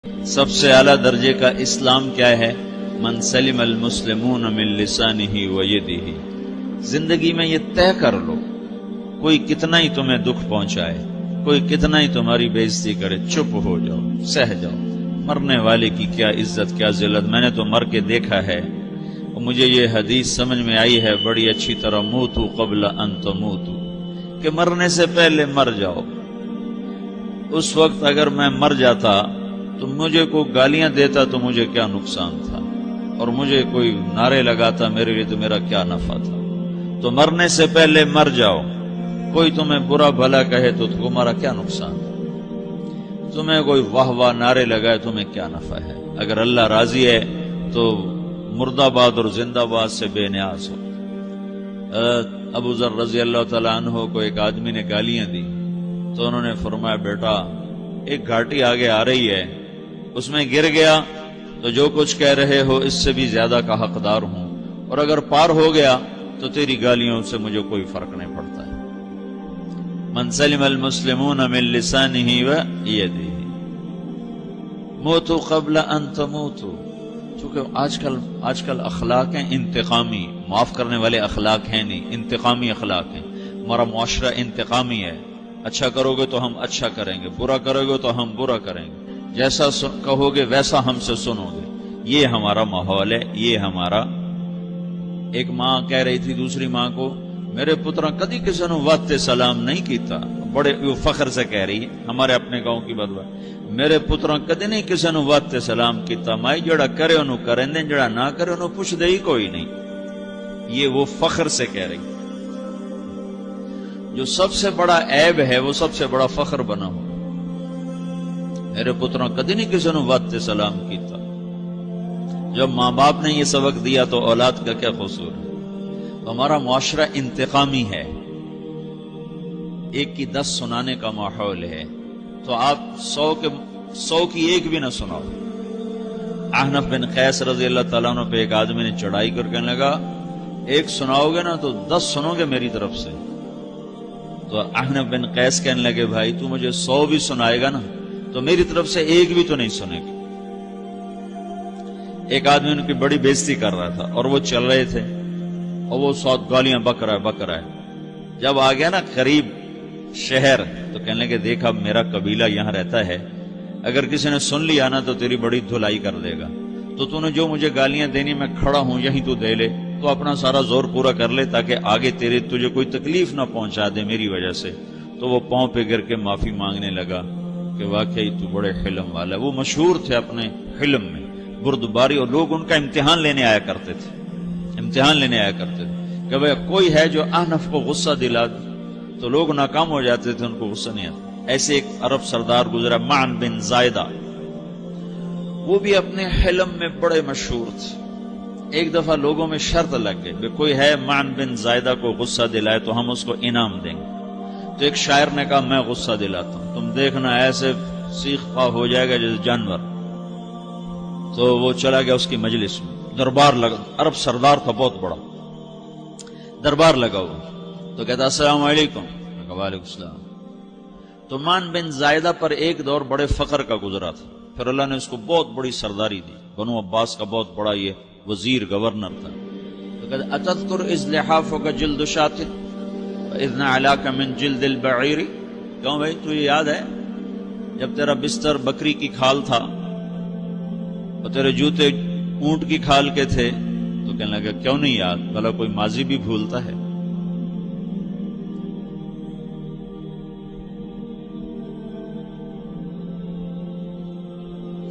سب سے اعلیٰ درجے کا اسلام کیا ہے؟ من سلم المسلمون من لسانہ و یدہ۔ زندگی میں یہ طے کر لو، کوئی کتنا ہی تمہیں دکھ پہنچائے، کوئی کتنا ہی تمہاری بےعزتی کرے، چپ ہو جاؤ، سہ جاؤ۔ مرنے والے کی کیا عزت، کیا ذلت، میں نے تو مر کے دیکھا ہے، اور مجھے یہ حدیث سمجھ میں آئی ہے بڑی اچھی طرح، موتو قبل ان تموتو، کہ مرنے سے پہلے مر جاؤ۔ اس وقت اگر میں مر جاتا تو مجھے کوئی گالیاں دیتا تو مجھے کیا نقصان تھا، اور مجھے کوئی نعرے لگاتا میرے لیے تو میرا کیا نفع تھا۔ تو مرنے سے پہلے مر جاؤ، کوئی تمہیں برا بھلا کہے تو تمہارا کیا نقصان ہے، تمہیں کوئی واہ واہ نعرے لگائے تمہیں کیا نفع ہے۔ اگر اللہ راضی ہے تو مردہ آباد اور زندہ آباد سے بے نیاز ہو۔ ابو ذر رضی اللہ تعالیٰ عنہ کو ایک آدمی نے گالیاں دی تو انہوں نے فرمایا، بیٹا ایک گھاٹی آگے آ رہی ہے، اس میں گر گیا تو جو کچھ کہہ رہے ہو اس سے بھی زیادہ کا حقدار ہوں، اور اگر پار ہو گیا تو تیری گالیوں سے مجھے کوئی فرق نہیں پڑتا ہے۔ من سلم المسلمون من لسانہ و یدہ موتوا قبل ان تموتوا۔ چونکہ آج کل اخلاق ہیں انتقامی، معاف کرنے والے اخلاق ہیں نہیں، انتقامی اخلاق ہیں۔ ہمارا معاشرہ انتقامی ہے، اچھا کرو گے تو ہم اچھا کریں گے، برا کرو گے تو ہم برا کریں گے، جیسا کہو گے ویسا ہم سے سنو گے۔ یہ ہمارا ماحول ہے، یہ ہمارا۔ ایک ماں کہہ رہی تھی دوسری ماں کو، میرے پترا کدی کسی نے واسطے سلام نہیں کیتا، بڑے فخر سے کہہ رہی ہے، ہمارے اپنے گاؤں کی بات، میرے پترا کدی نہیں کسی نے واسطے سلام کیتا، مائی جڑا کرے انہوں کریں دیں، جڑا نہ کرے انہوں پوچھ دے ہی کوئی نہیں۔ یہ وہ فخر سے کہہ رہی۔ جو سب سے بڑا عیب ہے وہ سب سے بڑا فخر بنا ہو۔ میرے پتروں کدی نہیں کسی نے واسطے سلام کیتا۔ جب ماں باپ نے یہ سبق دیا تو اولاد کا کیا قصور ہے؟ تو ہمارا معاشرہ انتقامی ہے، ایک کی 10 سنانے کا ماحول ہے، تو آپ 100 کی ایک بھی نہ سناؤ۔ احنف بن قیس رضی اللہ تعالیٰ عنہ پہ ایک آدمی نے چڑھائی کر کہنے لگا، ایک سناؤ گے نا تو 10 سنو گے میری طرف سے۔ تو احنف بن قیس کہنے لگے، بھائی تو مجھے 100 بھی سنائے گا نا تو میری طرف سے ایک بھی تو نہیں سنے گی۔ ایک آدمی ان کی بڑی بےزتی کر رہا تھا اور وہ چل رہے تھے اور وہ 100 گالیاں بک رہا ہے۔ جب آ گیا نا قریب شہر تو کہنے لگے، دیکھا میرا قبیلہ یہاں رہتا ہے، اگر کسی نے سن لیا نا تو تیری بڑی دھلائی کر دے گا، تو نے جو مجھے گالیاں دینی میں کھڑا ہوں یہیں تو دے لے، تو اپنا سارا زور پورا کر لے تاکہ آگے تجھے کوئی تکلیف نہ پہنچا دے میری وجہ سے۔ تو وہ پاؤں پہ گر کے معافی مانگنے لگا کہ واقعی تو بڑے حلم والا ہے۔ وہ مشہور تھے اپنے حلم میں، بردباری، اور لوگ ان کا امتحان لینے آیا کرتے تھے کہ بھئی کوئی ہے جو احنف کو غصہ دلا دے، تو لوگ ناکام ہو جاتے تھے، ان کو غصہ نہیں آتا۔ ایسے ایک عرب سردار گزرا معن بن زائدہ، وہ بھی اپنے حلم میں بڑے مشہور تھے۔ ایک دفعہ لوگوں میں شرط لگ گئی کہ کوئی ہے معن بن زائدہ کو غصہ دلائے تو ہم اس کو انعام دیں گے۔ تو ایک شاعر نے کہا، میں غصہ دلاتا ہوں، تم دیکھنا ایسے سیخ پا ہو جائے گا جیسے جانور۔ تو وہ چلا گیا اس کی مجلس میں، دربار لگا، عرب سردار تھا بہت بڑا، دربار لگا ہوا، تو کہتا السلام علیکم، وعلیکم السلام۔ تو معن بن زائدہ پر ایک دور بڑے فقر کا گزرا تھا، پھر اللہ نے اس کو بہت بڑی سرداری دی، بنو عباس کا بہت بڑا یہ وزیر گورنر تھا۔ تو کہتا اتذکر اذ لحافک جلد شاۃ واذ نعلاک من جلد البعیر، کہوں بھائی تو یہ یاد ہے جب تیرا بستر بکری کی کھال تھا اور تیرے جوتے اونٹ کی کھال کے تھے؟ تو کہنے لگا کیوں نہیں یاد، بھلا کوئی ماضی بھی بھولتا ہے؟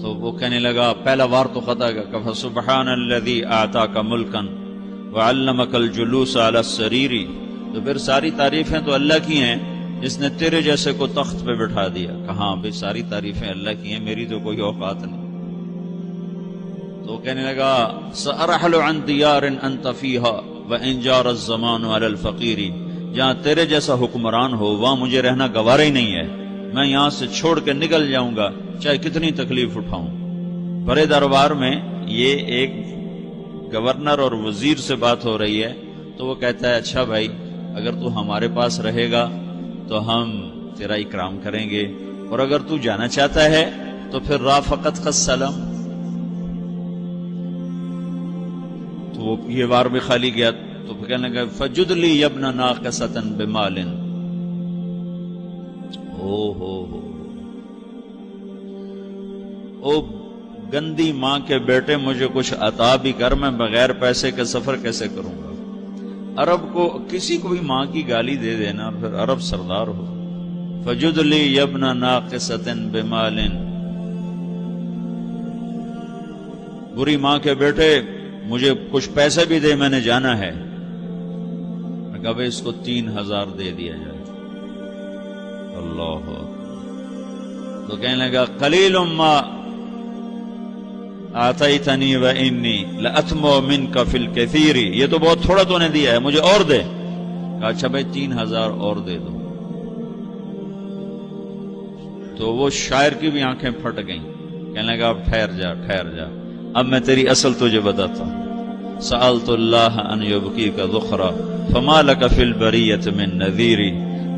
تو وہ کہنے لگا پہلا وار تو خطا کا، فسبحان الذی اعطاک ملکا وعلمک الجلوس علی السریر۔ تو پھر ساری تعریفیں تو اللہ کی ہیں جس نے تیرے جیسے کو تخت پہ بٹھا دیا۔ کہاں بھئی ساری تعریفیں اللہ کی ہیں، میری تو کوئی اوقات نہیں۔ تو کہنے لگا سأرحل عن دیار انت فیہا وان جار الزمان علی الفقیر، جہاں تیرے جیسا حکمران ہو وہاں مجھے رہنا گوارا ہی نہیں ہے، میں یہاں سے چھوڑ کے نکل جاؤں گا چاہے کتنی تکلیف اٹھاؤں۔ بڑے دربار میں یہ ایک گورنر اور وزیر سے بات ہو رہی ہے، تو وہ کہتا ہے اچھا بھائی اگر تو ہمارے پاس رہے گا تو ہم تیرا اکرام کریں گے، اور اگر تو جانا چاہتا ہے تو پھر رافقت کا سلام، تو وہ یہ بار بھی خالی گیا تو پھر کہنے لگا فجد لی یبن ناقصۃ بمال، او گندی ماں کے بیٹے مجھے کچھ عطا بھی کر، میں بغیر پیسے کے سفر کیسے کروں گا؟ عرب کو کسی کو بھی ماں کی گالی دے دینا اور پھر عرب سردار ہو. فجد لی یبن ناقصۃ بمال، بری ماں کے بیٹے مجھے کچھ پیسے بھی دے، میں نے جانا ہے. میں کہا بھائی اس کو 3000 دے دیا جائے. اللہ، تو کہنے لگا قلیل ما آتیتنی و انی لأطمع منک فی الکثیر، یہ تو بہت تھوڑا تو نے دیا ہے، مجھے اور دے. کہا اچھا بھائی 3000 اور دے دو. تو وہ شاعر کی بھی آنکھیں پھٹ گئیں. کہنے لگا اب ٹھہر جا ٹھہر جا، اب میں تیری اصل تجھے بتاتا ہوں. سألت اللہ ان یبقیک ذخرا فما لک فی البریۃ من نذیر،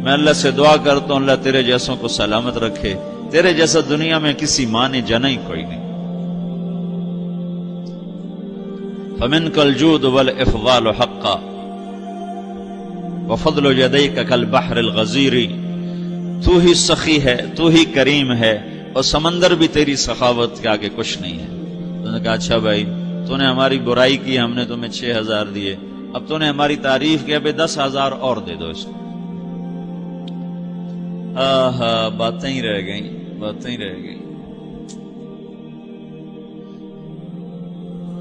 میں اللہ سے دعا کرتا ہوں اللہ تیرے جیسوں کو سلامت رکھے، تیرے جیسا دنیا میں کسی ماں نے جنا ہی کوئی نہیں. فمنک الجود والافضال حقا وفضل یدیک کالبحر الغزیر، تو ہی سخی ہے، تو ہی کریم ہے، اور سمندر بھی تیری سخاوت کے آگے کچھ نہیں ہے. تو نے کہا اچھا بھائی تو نے ہماری برائی کی، ہم نے تمہیں 6000 دیے، اب تو نے ہماری تعریف کی، اب 10,000 اور دے دو اس کو. باتیں ہی رہ گئیں، باتیں ہی رہ گئیں.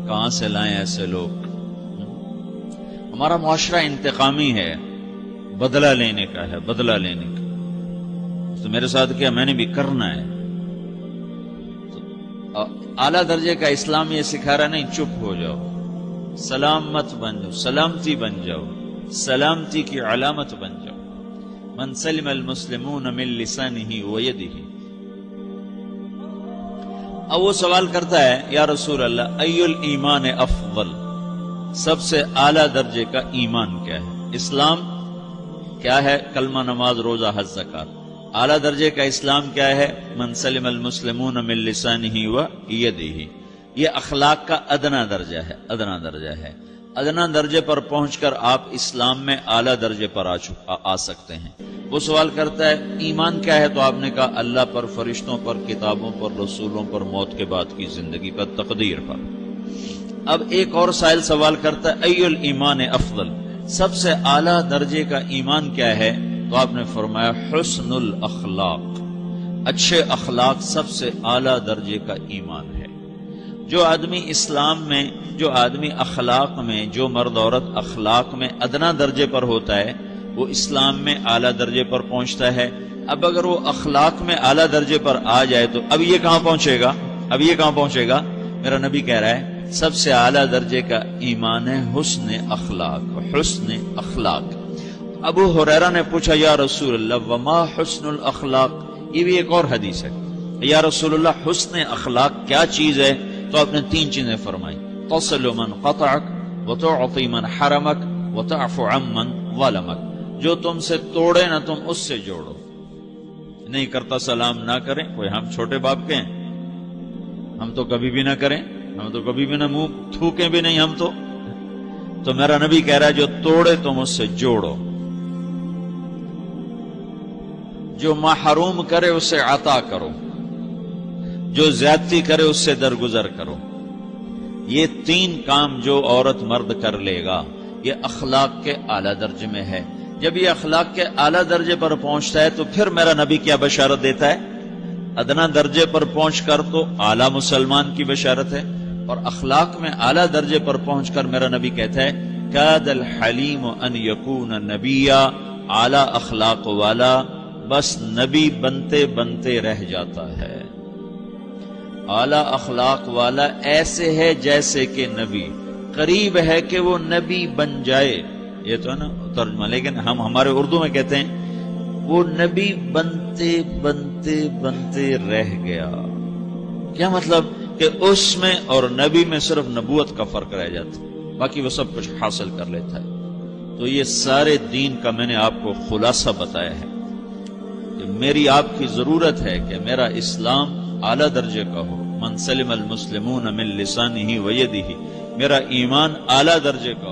کہاں سے لائیں ایسے لوگ؟ ہمارا معاشرہ انتقامی ہے، بدلہ لینے کا ہے، بدلہ لینے کا. تو میرے ساتھ کیا میں نے بھی کرنا ہے. تو اعلیٰ درجے کا اسلام یہ سکھا رہا نہیں چپ ہو جاؤ، سلام مت بن جاؤ، سلامتی بن جاؤ، سلامتی کی علامت بن جاؤ. من سلم المسلمون من لسانہ ویدہ. اب وہ سوال کرتا ہے یا رسول اللہ ای الایمان افضل، سب سے اعلیٰ درجے کا ایمان کیا ہے؟ اسلام کیا ہے؟ کلمہ، نماز، روزہ، حج، زکات. اعلیٰ درجے کا اسلام کیا ہے؟ من سلم المسلمون من لسانہ ویدہ. یہ اخلاق کا ادنا درجہ ہے، ادنا درجہ ہے. ادنا درجے پر پہنچ کر آپ اسلام میں اعلیٰ درجے پر آ سکتے ہیں. وہ سوال کرتا ہے ایمان کیا ہے؟ تو آپ نے کہا اللہ پر، فرشتوں پر، کتابوں پر، رسولوں پر، موت کے بعد کی زندگی پر، تقدیر پر. اب ایک اور سائل سوال کرتا ہے ای الایمان افضل، سب سے اعلیٰ درجے کا ایمان کیا ہے؟ تو آپ نے فرمایا حسن الاخلاق، اچھے اخلاق سب سے اعلیٰ درجے کا ایمان ہے. جو آدمی اسلام میں، جو آدمی اخلاق میں، جو مرد عورت اخلاق میں ادنا درجے پر ہوتا ہے وہ اسلام میں اعلیٰ درجے پر پہنچتا ہے. اب اگر وہ اخلاق میں اعلیٰ درجے پر آ جائے تو اب یہ کہاں پہنچے گا؟ اب یہ کہاں پہنچے گا؟ میرا نبی کہہ رہا ہے سب سے اعلیٰ درجے کا ایمان ہے حسن اخلاق، حسن اخلاق. ابو ہریرہ نے پوچھا یا رسول اللہ وما حسن الاخلاق، یہ بھی ایک اور حدیث ہے. یا رسول اللہ حسن اخلاق کیا چیز ہے؟ تو آپ نے 3 چیزیں فرمائی، تصل من قطعک وتعطی من حرمک وتعفو عمن ظلمک. جو تم سے توڑے نہ تم اس سے جوڑو. نہیں کرتا سلام نہ کریں، کوئی ہم چھوٹے باپ کے ہیں، ہم تو کبھی بھی نہ کریں، ہم تو کبھی بھی نہ منہ تھوکیں بھی نہیں ہم تو میرا نبی کہہ رہا ہے جو توڑے تم اس سے جوڑو، جو محروم کرے اسے عطا کرو، جو زیادتی کرے اس سے درگزر کرو. یہ 3 کام جو عورت مرد کر لے گا یہ اخلاق کے اعلیٰ درجے میں ہے. جب یہ اخلاق کے اعلیٰ درجے پر پہنچتا ہے تو پھر میرا نبی کیا بشارت دیتا ہے؟ ادنا درجے پر پہنچ کر تو اعلیٰ مسلمان کی بشارت ہے، اور اخلاق میں اعلیٰ درجے پر پہنچ کر میرا نبی کہتا ہے کاد الحلیم ان یکون نبیا، اعلیٰ اخلاق والا بس نبی بنتے بنتے رہ جاتا ہے. اعلیٰ اخلاق والا ایسے ہے جیسے کہ نبی، قریب ہے کہ وہ نبی بن جائے. یہ تو ہے نا ترجمہ، لیکن ہم ہمارے اردو میں کہتے ہیں وہ نبی بنتے بنتے بنتے رہ گیا. کیا مطلب؟ کہ اس میں اور نبی میں صرف نبوت کا فرق رہ جاتا، باقی وہ سب کچھ حاصل کر لیتا ہے. تو یہ سارے دین کا میں نے آپ کو خلاصہ بتایا ہے کہ میری آپ کی ضرورت ہے کہ میرا اسلام اعلیٰ درجے کا ہو، من سلم المسلمون من لسانہ و یدہ، میرا ایمان اعلیٰ درجے کا ہو،